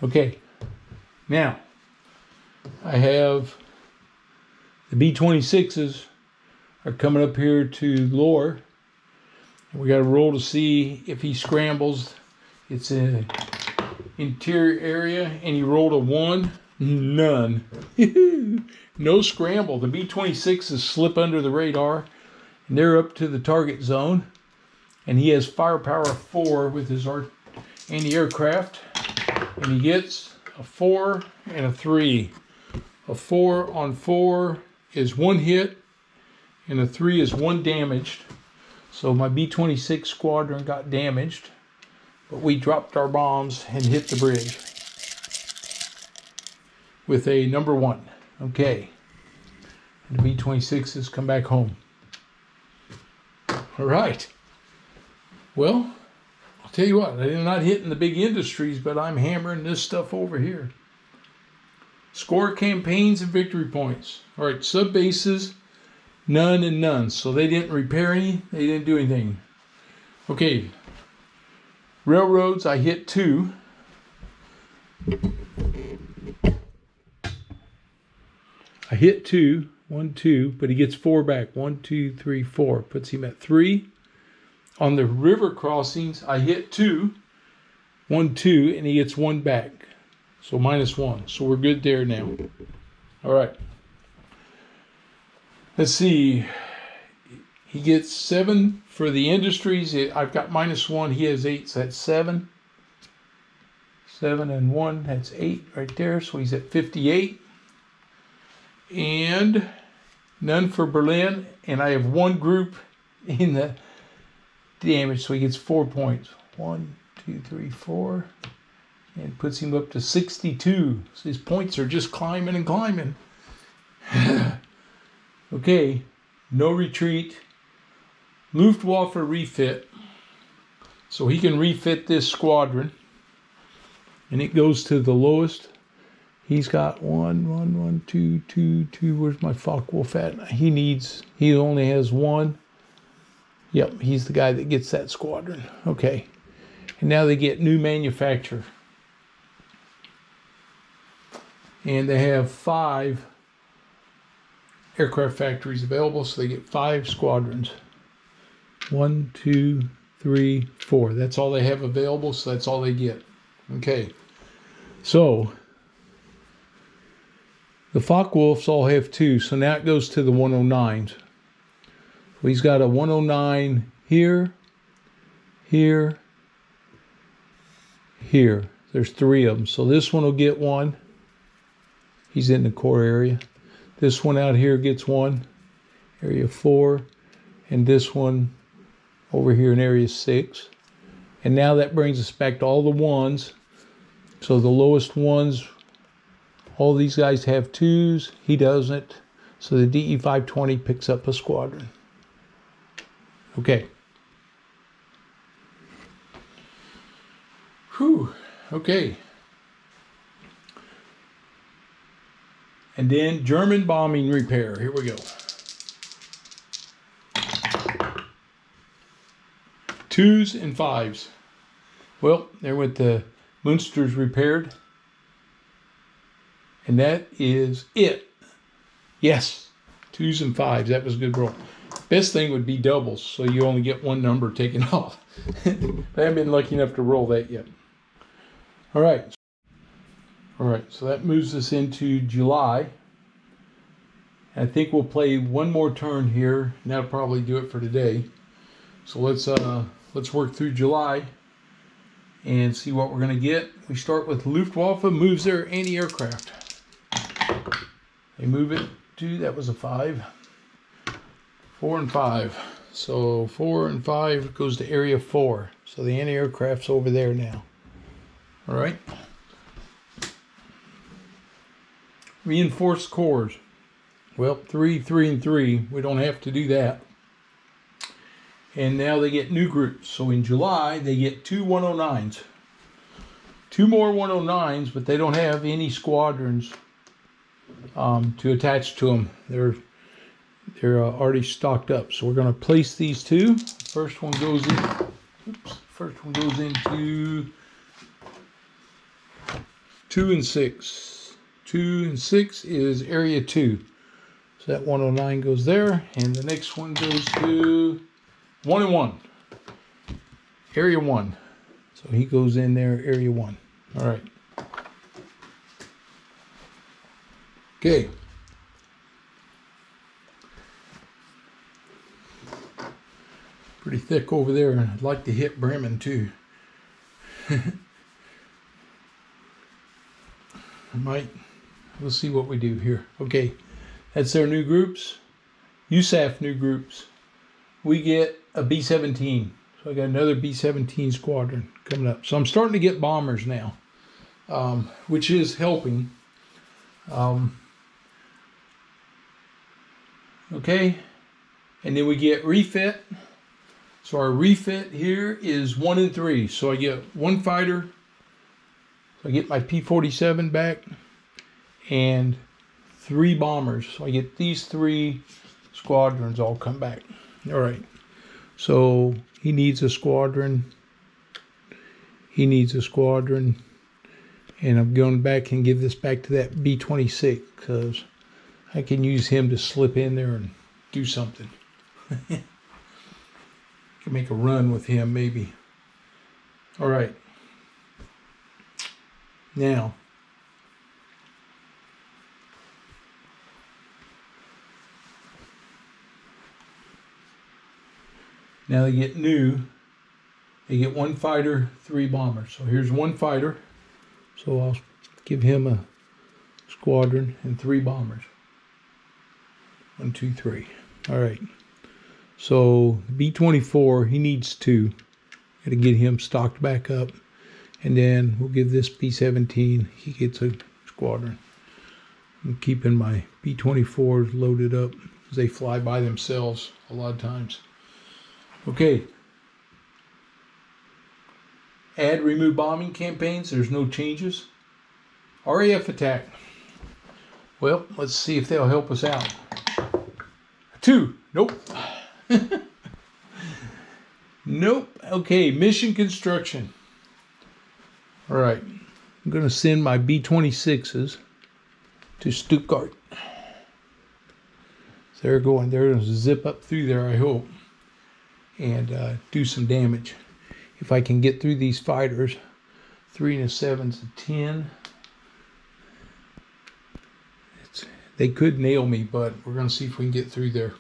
Okay. Now, I have the B-26s are coming up here to Lohr. We got to roll to see if he scrambles. It's an interior area, and he rolled a 1. None. No scramble. The B-26s slip under the radar, and they're up to the target zone. And he has firepower 4 with his anti-aircraft, and he gets a 4 and a 3. A 4 on 4 is 1 hit, and a 3 is 1 damaged. So my B-26 squadron got damaged, but we dropped our bombs and hit the bridge with a number 1. Okay. And the B-26s come back home. All right. Well, I'll tell you what, I'm not hitting the big industries, but I'm hammering this stuff over here. Score campaigns and victory points. All right, sub bases, none and none. So they didn't repair any, they didn't do anything. Okay, railroads, I hit 2. I hit 2, 1, 2, but he gets 4 back. 1, 2, 3, 4. Puts him at 3. On the river crossings, I hit 2, 1, 2, and he gets 1 back. So -1. So we're good there now. All right. Let's see. He gets 7 for the industries. I've got -1. He has 8, so that's 7. 7 and 1, that's 8 right there. So he's at 58. And none for Berlin. And I have 1 group in the damage, so he gets 4 points. 1, 2, 3, 4. And puts him up to 62. So his points are just climbing and climbing. Okay, no retreat. Luftwaffe refit. So he can refit this squadron. and it goes to the lowest. He's got one, two. Where's my Focke-Wulf at? He only has one. Yep, he's the guy that gets that squadron. Okay. And now they get new manufacturer. And they have 5 aircraft factories available, so they get 5 squadrons. 1, 2, 3, 4. That's all they have available, so that's all they get. Okay. So the Focke-Wulfs all have 2, so now it goes to the 109s. Well, he's got a 109 here, here, here. There's 3 of them. So this one will get 1. He's in the core area. This one out here gets 1, area 4, and this one over here in area 6. And now that brings us back to all the 1s. So the lowest ones, all these guys have 2s. He doesn't. So the DE-520 picks up a squadron. Okay. Whew. Okay. And then German bombing repair. Here we go. 2s and 5s. Well, there went the Munsters repaired. And that is it. Yes. 2s and 5s. That was a good roll. Best thing would be doubles, so you only get 1 number taken off. I haven't been lucky enough to roll that yet. All right. All right, so that moves us into July. I think we'll play one more turn here, and that'll probably do it for today. So let's work through July and see what we're going to get. We start with Luftwaffe moves their anti-aircraft. They move it to, that was a 5. 4 and 5. So 4 and 5 goes to area 4. So the anti-aircraft's over there now. All right. Reinforced corps. Well, 3, 3, and 3. We don't have to do that. And now they get new groups. So in July, they get 2 109s. 2 more 109s, but they don't have any squadrons to attach to them. They're already stocked up. So we're going to place these 2. First one goes in. Oops. First one goes into 2 and 6. 2 and 6 is area 2. So that 109 goes there. And the next one goes to 1 and 1. Area 1. So he goes in there, area 1. All right. Okay. Pretty thick over there. I'd like to hit Bremen too. I might. We'll see what we do here. Okay, that's their new groups. USAF new groups. We get a B-17. So I got another B-17 squadron coming up. So I'm starting to get bombers now, which is helping. Okay, and then we get refit. So our refit here is 1 and 3. So I get 1 fighter. So I get my P-47 back and 3 bombers. So I get these 3 squadrons all come back. All right. So he needs a squadron. He needs a squadron. And I'm going back and give this back to that B-26 because I can use him to slip in there and do something. Can make a run with him maybe. All right. Now they get new. They get 1 fighter, 3 bombers. So here's 1 fighter. So I'll give him a squadron and 3 bombers. 1, 2, 3. All right. So B-24, he needs 2. Got to get him stocked back up. And then we'll give this B-17, he gets a squadron. I'm keeping my B-24s loaded up because they fly by themselves a lot of times. Okay. Add, remove bombing campaigns. There's no changes. RAF attack. Well, let's see if they'll help us out. 2. Nope. Nope. Okay, mission construction. All right. I'm going to send my B-26s to Stuttgart. So they're going to zip up through there, I hope, and do some damage. If I can get through these fighters, 3 and a 7's a 10. They could nail me, but we're going to see if we can get through there.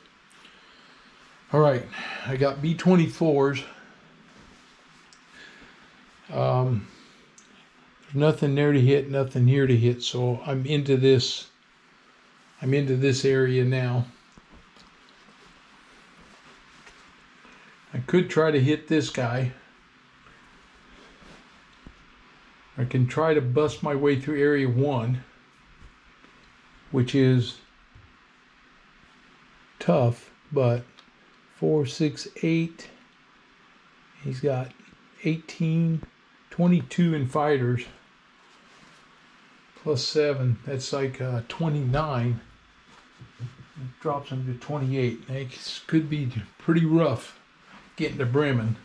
All right, I got B-24s. There's nothing there to hit, nothing here to hit, so I'm into this area now. I could try to hit this guy. I can try to bust my way through area 1, which is tough, but 4, 6, 8. He's got 18, 22 in fighters, plus 7. That's like 29. It drops him to 28. It could be pretty rough getting to Bremen.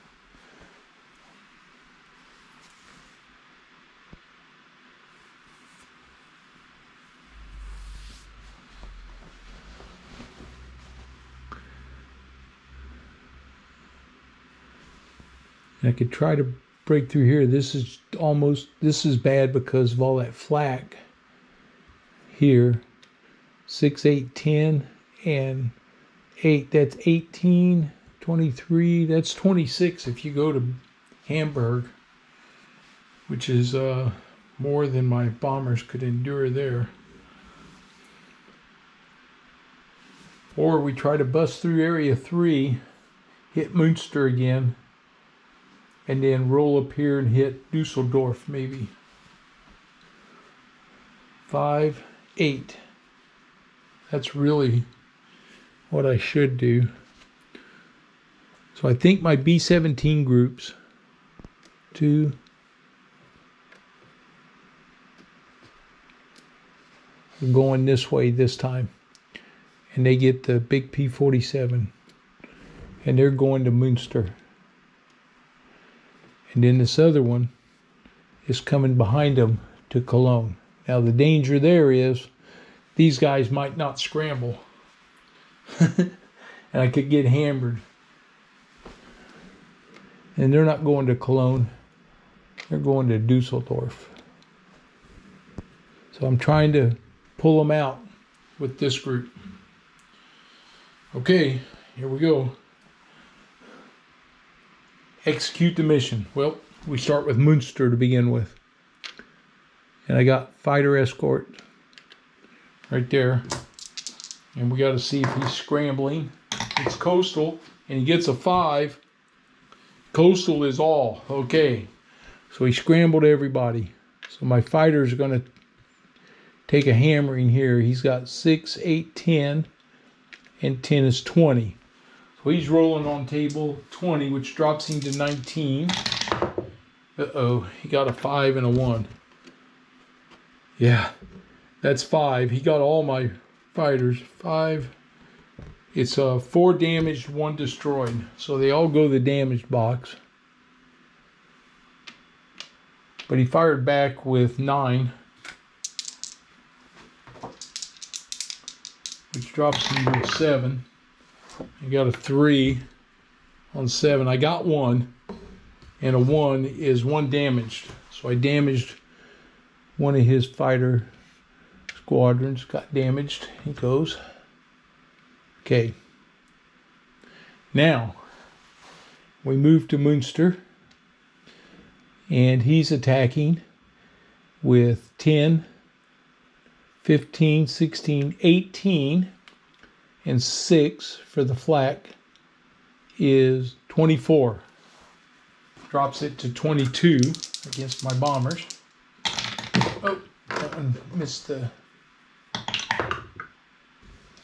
I could try to break through here. This is bad because of all that flak here. 6, 8, 10, and 8. That's 18, 23. That's 26 if you go to Hamburg, which is more than my bombers could endure there. Or we try to bust through area 3, hit Münster again, and then roll up here and hit Dusseldorf maybe. 5, 8. That's really what I should do. So I think my B-17 groups, 2, are going this way this time. And they get the big P-47. And they're going to Münster. And then this other one is coming behind them to Cologne. Now the danger there is these guys might not scramble. And I could get hammered. And they're not going to Cologne. They're going to Dusseldorf. So I'm trying to pull them out with this group. Okay, here we go. Execute the mission. Well, we start with Münster to begin with. And I got fighter escort right there. And we got to see if he's scrambling. It's coastal, and he gets a 5. Coastal is all. Okay. So he scrambled everybody. So my fighters are going to take a hammering here. He's got 6, 8, 10, and 10 is 20. So he's rolling on table 20, which drops him to 19. Uh-oh, he got a 5 and a 1. Yeah, that's 5. He got all my fighters. 5. It's 4 damaged, 1 destroyed. So they all go to the damaged box. But he fired back with 9. Which drops him to 7. I got a 3 on 7. I got 1, and a 1 is 1 damaged. So I damaged one of his fighter squadrons. Got damaged. He goes. Okay. Now we move to Münster, and he's attacking with 10, 15, 16, 18. And 6 for the flak is 24. Drops it to 22 against my bombers. Oh, that one missed the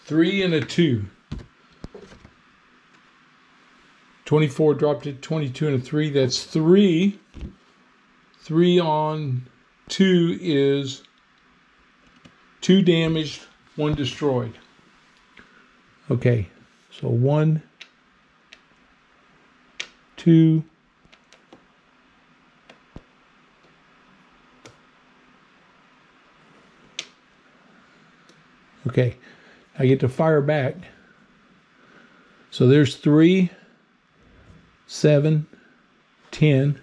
3 and a 2. 24 dropped it 22 and a 3. That's 3 3 on 2 is 2 damaged, 1 destroyed. Okay, so 1, 2, okay, I get to fire back. So there's 3, 7, 10,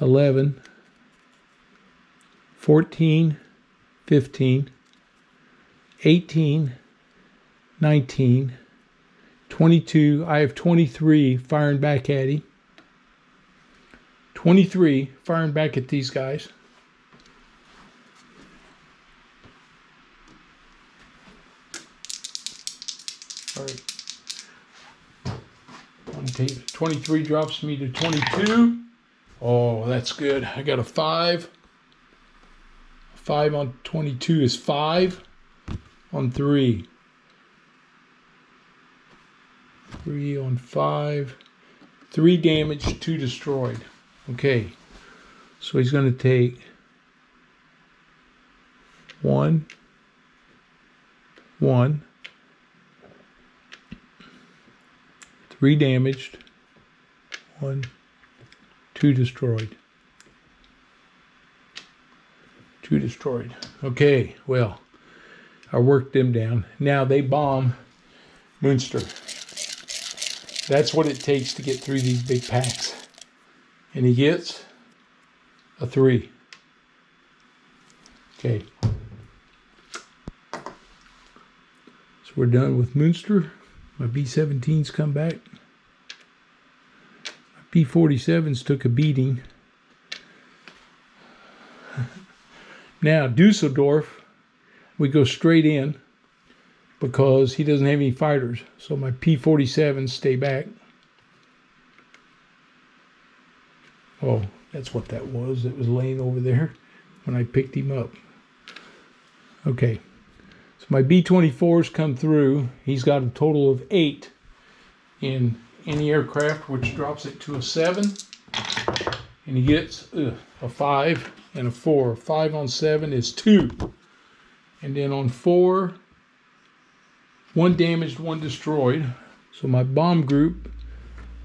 11, 14, 15, 18, 19, 22. I have 23 firing back at him. 23 firing back at these guys. All right. 23 drops me to 22. Oh, that's good. I got a 5. 5 on 22 is 5 on 3. 3 on 5. 3 damage, 2 destroyed. Okay. So he's going to take 1, 1. 3 damaged, 1, 2 destroyed. 2 destroyed. Okay, well, I worked them down. Now they bomb Munster. That's what it takes to get through these big packs. And he gets a 3. Okay. So we're done with Munster. My B-17s come back. My P-47s took a beating. Now, Dusseldorf, we go straight in because he doesn't have any fighters. So my P-47s stay back. Oh, that's what that was. It was laying over there when I picked him up. Okay. So my B-24s come through. He's got a total of 8 in any aircraft, which drops it to a 7. And he gets a 5 and a 4. 5 on 7 is 2. And then on 4, 1 damaged, 1 destroyed. So my bomb group,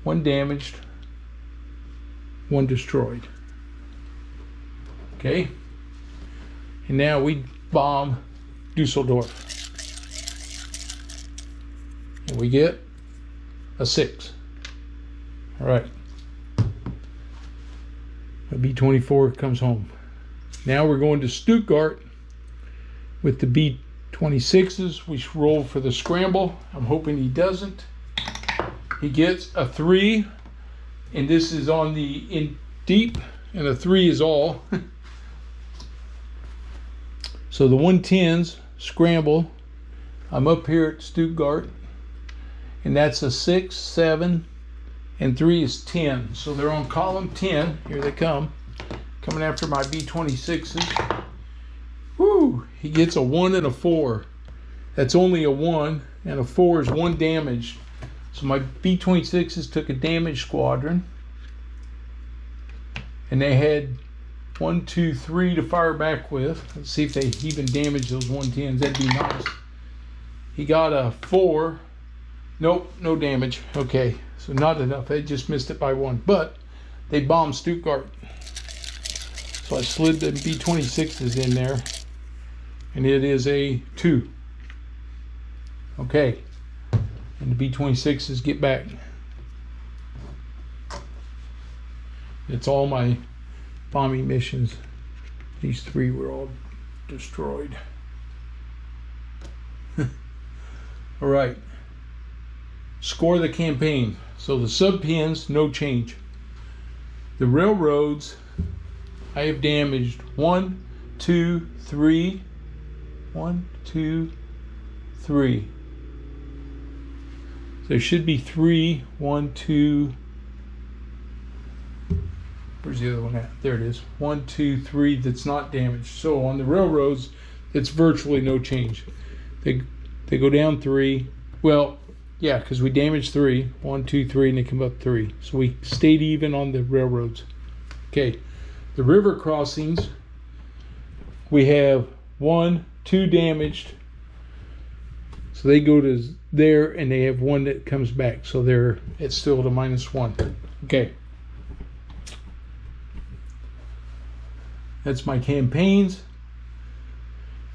1 damaged, 1 destroyed. Okay. And now we bomb Dusseldorf. And we get a 6. All right. My B-24 comes home. Now we're going to Stuttgart with the B-26s. We roll for the scramble. I'm hoping he doesn't. He gets a 3, and this is on the in deep, and a 3 is all. So the 110s scramble. I'm up here at Stuttgart, and that's a 6, 7, and 3 is 10. So they're on column 10. Here they come. Coming after my B-26s. Woo! He gets a 1 and a 4. That's only a 1, and a 4 is 1 damage. So my B-26s took a damage squadron. And they had 1, 2, 3 to fire back with. Let's see if they even damage those 110s. That'd be nice. He got a 4. Nope, no damage. Okay, so not enough. They just missed it by 1. But they bombed Stuttgart. So I slid the B-26s in there. And it is a 2. Okay. And the B-26s get back. It's all my bombing missions. These 3 were all destroyed. All right. Score the campaign. So the sub-pens, no change. The railroads, I have damaged 1, 2, 3. 1, 2, 3. There should be 3. 1, 2. Where's the other one at? There it is. 1, 2, 3 that's not damaged. So on the railroads, it's virtually no change. They go down 3. Well, yeah, because we damaged 3. 1, 2, 3, and they come up 3. So we stayed even on the railroads. Okay. The river crossings, we have 1, 2 damaged. So they go to there and they have 1 that comes back. So it's still at a -1. Okay. That's my campaigns.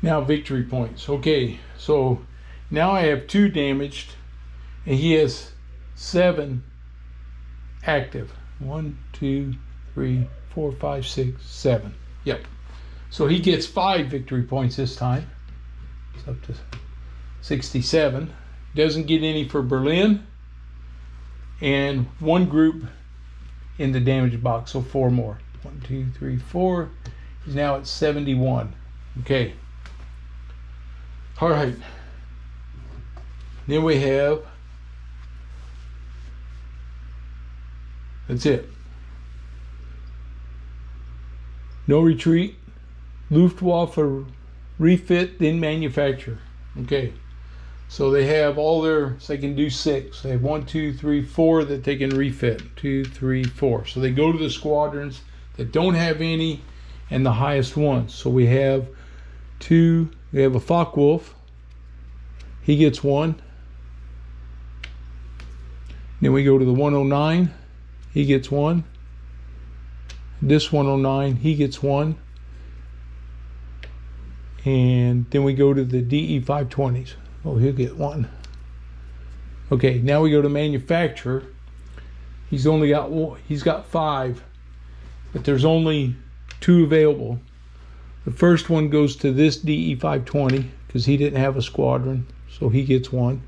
Now victory points. Okay, so now I have 2 damaged and he has 7 active. 1, 2, 3, 4, 5, 6, 7. Yep. So he gets 5 victory points this time. It's up to 67. Doesn't get any for Berlin. And 1 group in the damage box, so 4 more. 1, 2, 3, 4. He's now at 71. Okay. All right. Then we have, that's it. No retreat. Luftwaffe refit, then manufacture. Okay. So they have all their, so they can do 6. They have 1, 2, 3, 4 that they can refit. 2, 3, 4. So they go to the squadrons that don't have any and the highest ones. So we have 2, we have a Focke-Wulf. He gets 1. Then we go to the 109. He gets 1. This 109, he gets 1. And then we go to the DE 520s. Oh, he'll get 1. Okay, now we go to manufacturer. He's only got 1, he's got 5, but there's only 2 available. The first one goes to this DE 520 because he didn't have a squadron, so he gets 1.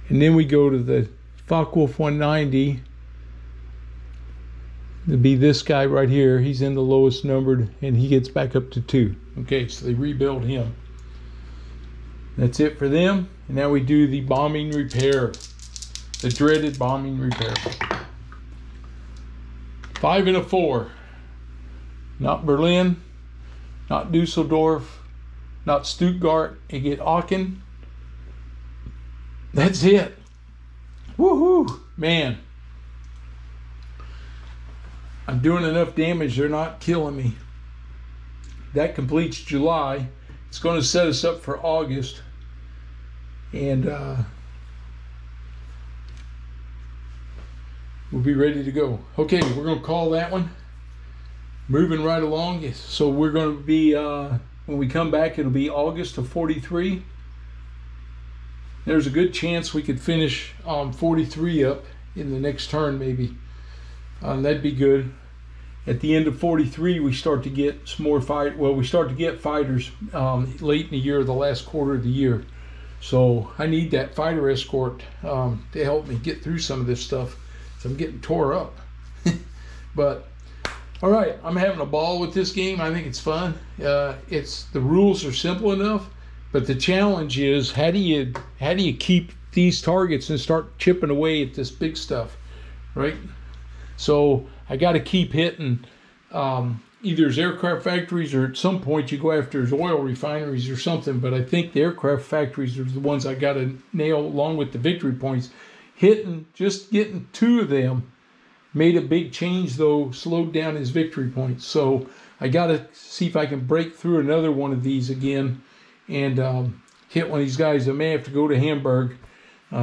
And then we go to the Focke-Wulf 190. It'd be this guy right here. He's in the lowest numbered, and he gets back up to 2. Okay, so they rebuild him. That's it for them. And now we do the bombing repair. The dreaded bombing repair. 5 and a 4. Not Berlin, not Dusseldorf, not Stuttgart. You get Aachen. That's it. Woohoo, man. I'm doing enough damage, they're not killing me. That completes July. It's going to set us up for August. And we'll be ready to go. Okay, we're going to call that one. Moving right along. So we're going to be, when we come back, it'll be August of 43. There's a good chance we could finish 43 up in the next turn, maybe. That'd be good. At the end of 43, we start to get some more we start to get fighters late in the year, the last quarter of the year. So I need that fighter escort to help me get through some of this stuff. So I'm getting tore up. But all right, I'm having a ball with this game. I think it's fun. The rules are simple enough, but the challenge is how do you keep these targets and start chipping away at this big stuff, right? So I got to keep hitting either as aircraft factories, or at some point you go after as oil refineries or something. But I think the aircraft factories are the ones I got to nail along with the victory points. Just getting 2 of them made a big change, though, slowed down his victory points. So I got to see if I can break through another one of these again and hit one of these guys. I may have to go to Hamburg.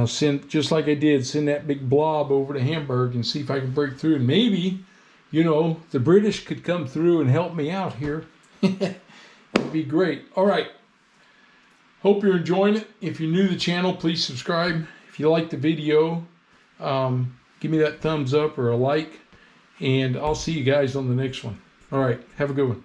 Send, just like I did, send that big blob over to Hamburg and see if I can break through. And maybe, the British could come through and help me out here. That'd be great. All right. Hope you're enjoying it. If you're new to the channel, please subscribe. If you like the video, give me that thumbs up or a like. And I'll see you guys on the next one. All right. Have a good one.